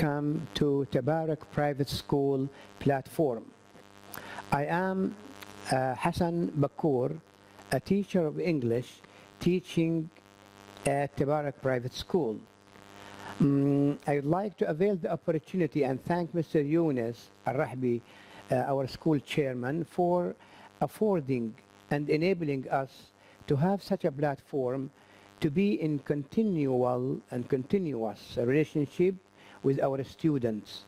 welcome to Tabarak Private School platform. I am Hasan Bakur, a teacher of English teaching at Tabarak Private School. I would like to avail the opportunity and thank Mr. Yunus Al-Rahbi, our school chairman, for affording and enabling us to have such a platform to be in continual and continuous relationship with our students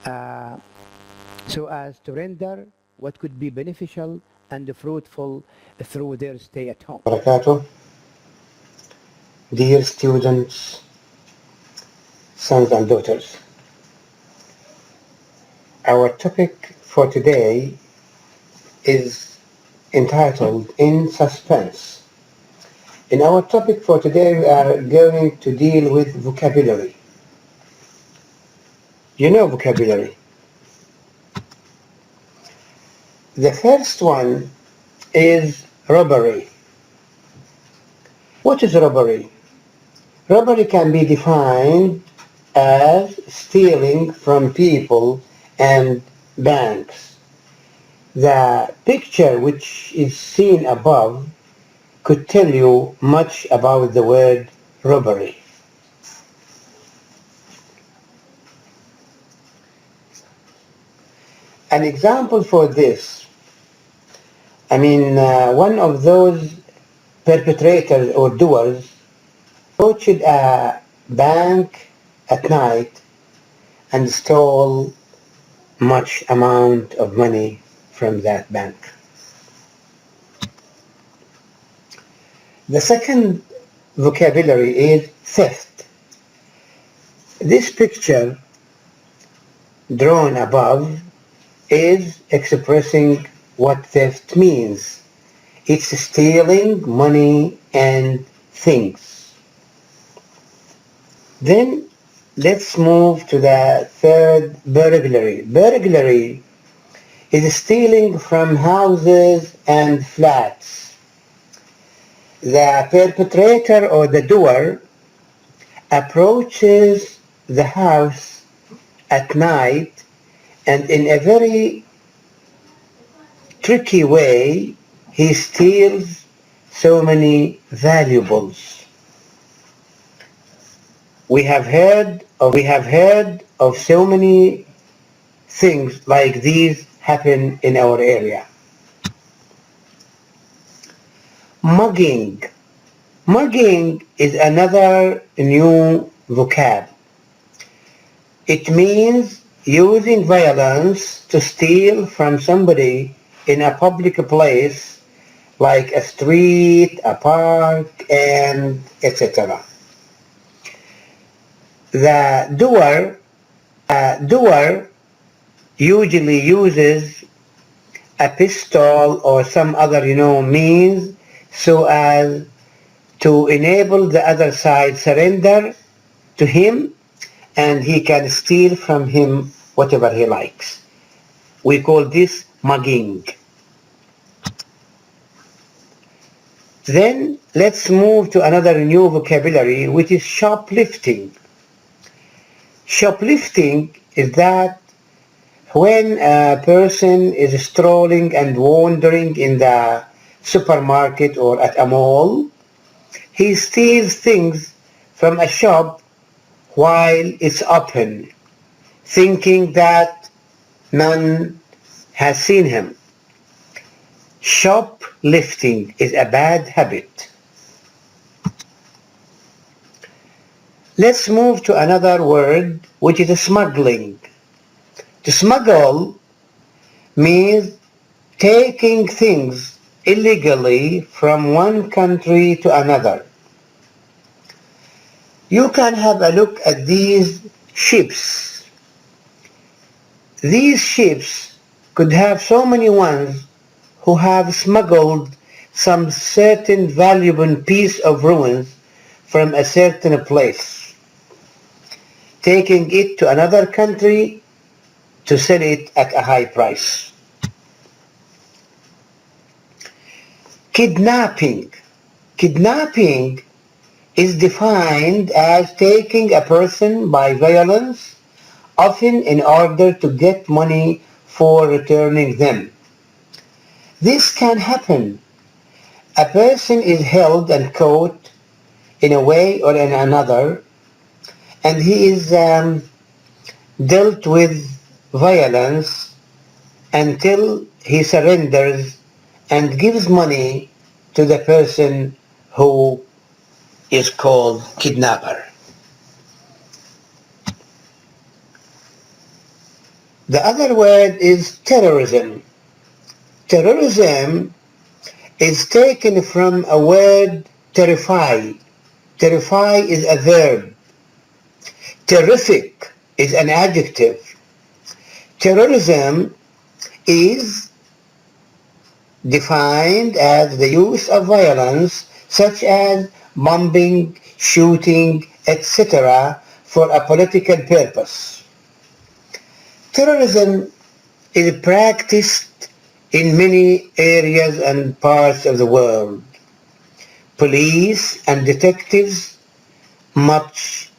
so as to render what could be beneficial and fruitful through their stay at home. Barakatuh. Dear students, sons and daughters, our topic for today is entitled In Suspense. In our topic for today, we are going to deal with vocabulary. You know vocabulary. The first one is robbery. What is robbery? Robbery can be defined as stealing from people and banks. The picture which is seen above could tell you much about the word robbery. An example for this, one of those perpetrators or doers approached a bank at night and stole much amount of money from that bank. The second vocabulary is theft. This picture drawn above is expressing what theft means. It's stealing money and things. Then let's move to the third, burglary. Burglary is stealing from houses and flats. The perpetrator or the doer approaches the house at night and in a very tricky way he steals so many valuables. We have heard of so many things like these happen in our area. Mugging. Mugging is another new vocab. It means using violence to steal from somebody in a public place like a street, a park, and etc. The doer usually uses a pistol or some other means so as to enable the other side surrender to him and he can steal from him whatever he likes. We call this mugging. Then let's move to another new vocabulary, which is shoplifting. Shoplifting is that when a person is strolling and wandering in the supermarket or at a mall, he steals things from a shop while it's open, thinking that none has seen him. Shoplifting is a bad habit. Let's move to another word, which is smuggling. To smuggle means taking things illegally from one country to another. You can have a look at these ships. These ships could have so many ones who have smuggled some certain valuable piece of ruins from a certain place, taking it to another country to sell it at a high price. Kidnapping. Kidnapping is defined as taking a person by violence often in order to get money for returning them. This can happen. A person is held and caught in a way or in another, and he is dealt with violence until he surrenders and gives money to the person who is called kidnapper. The other word is terrorism. Terrorism is taken from a word terrify. Terrify is a verb. Terrific is an adjective. Terrorism is defined as the use of violence such as bombing, shooting, etc. for a political purpose. Terrorism is practiced in many areas and parts of the world. Police and detectives, much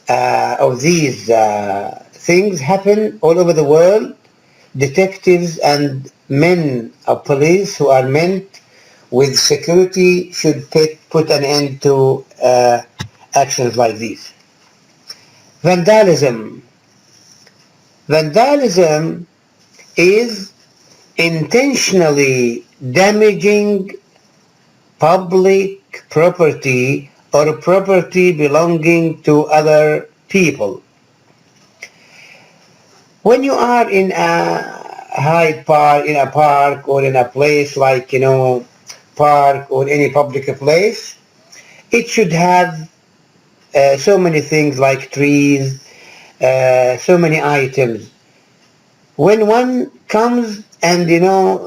of these things happen all over the world. Detectives and men of police who are meant with security should put an end to actions like these. Vandalism. Vandalism is intentionally damaging public property or property belonging to other people. When you are in a park or in a place like, park or any public place, it should have so many things like trees, so many items. When one comes and,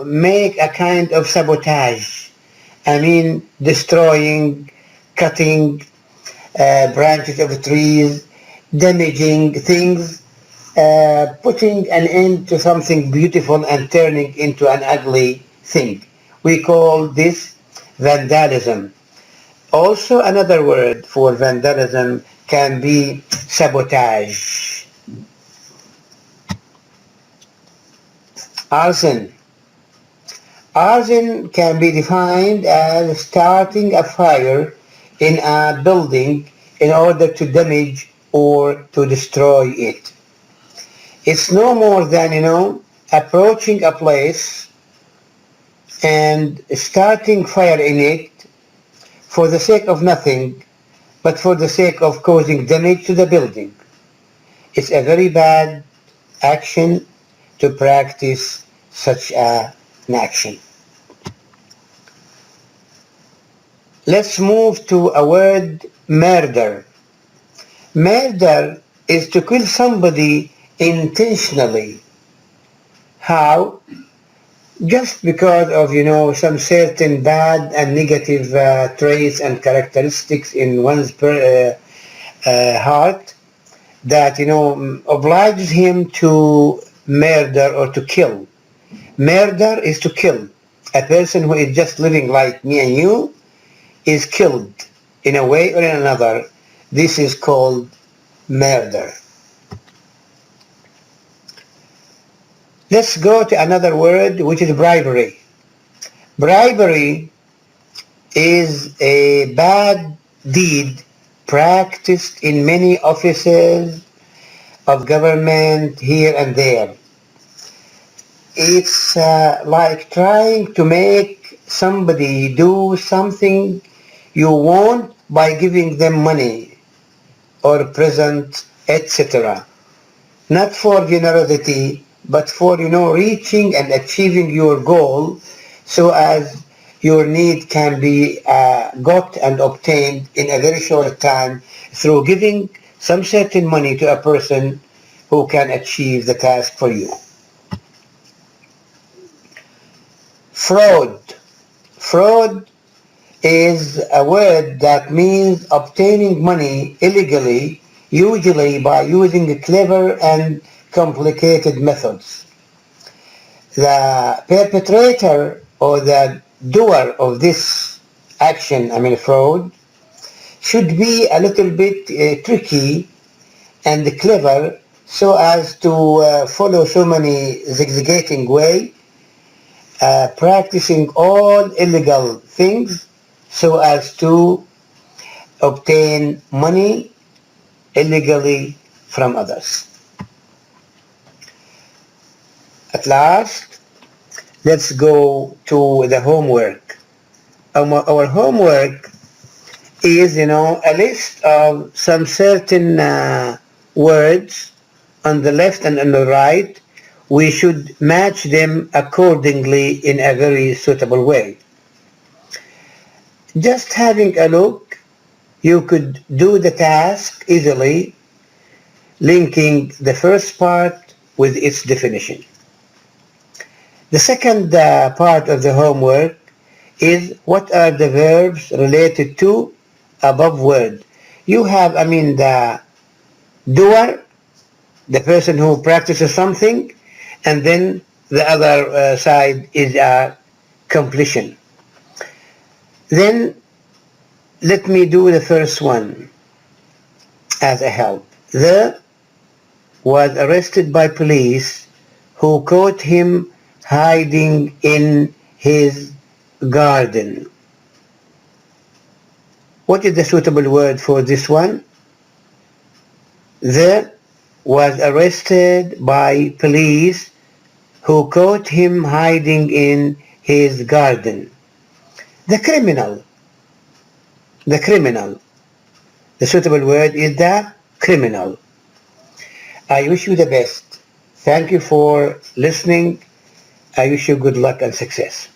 make a kind of sabotage, destroying, cutting branches of trees, damaging things, putting an end to something beautiful and turning into an ugly thing. We call this vandalism. Also, another word for vandalism can be sabotage. Arson. Arson can be defined as starting a fire in a building in order to damage or to destroy it. It's no more than, approaching a place and starting fire in it for the sake of nothing, but for the sake of causing damage to the building. It's a very bad action to practice such an action. Let's move to a word, murder. Murder is to kill somebody intentionally. How? Just because of, some certain bad and negative traits and characteristics in one's heart that, obliges him to murder or to kill. Murder is to kill. A person who is just living like me and you is killed in a way or in another. This is called murder. Let's go to another word, which is bribery. Bribery is a bad deed practiced in many offices of government here and there. It's like trying to make somebody do something you want by giving them money or present, etc. Not for generosity, but for, reaching and achieving your goal so as your need can be got and obtained in a very short time through giving some certain money to a person who can achieve the task for you. Fraud. Fraud is a word that means obtaining money illegally, usually by using clever and complicated methods. The perpetrator or the doer of this action, fraud, should be a little bit tricky and clever so as to follow so many zigzagging way, practicing all illegal things so as to obtain money illegally from others. At last, let's go to the homework. Our homework is, a list of some certain words on the left and on the right. We should match them accordingly in a very suitable way. Just having a look, you could do the task easily, linking the first part with its definition. The second part of the homework is what are the verbs related to above word. You have, the doer, the person who practices something, and then the other side is completion. Then let me do the first one as a help. The was arrested by police who caught him hiding in his garden. What is the suitable word for this one? The was arrested by police who caught him hiding in his garden. The criminal. The criminal. The suitable word is the criminal. I wish you the best. Thank you for listening. I wish you good luck and success.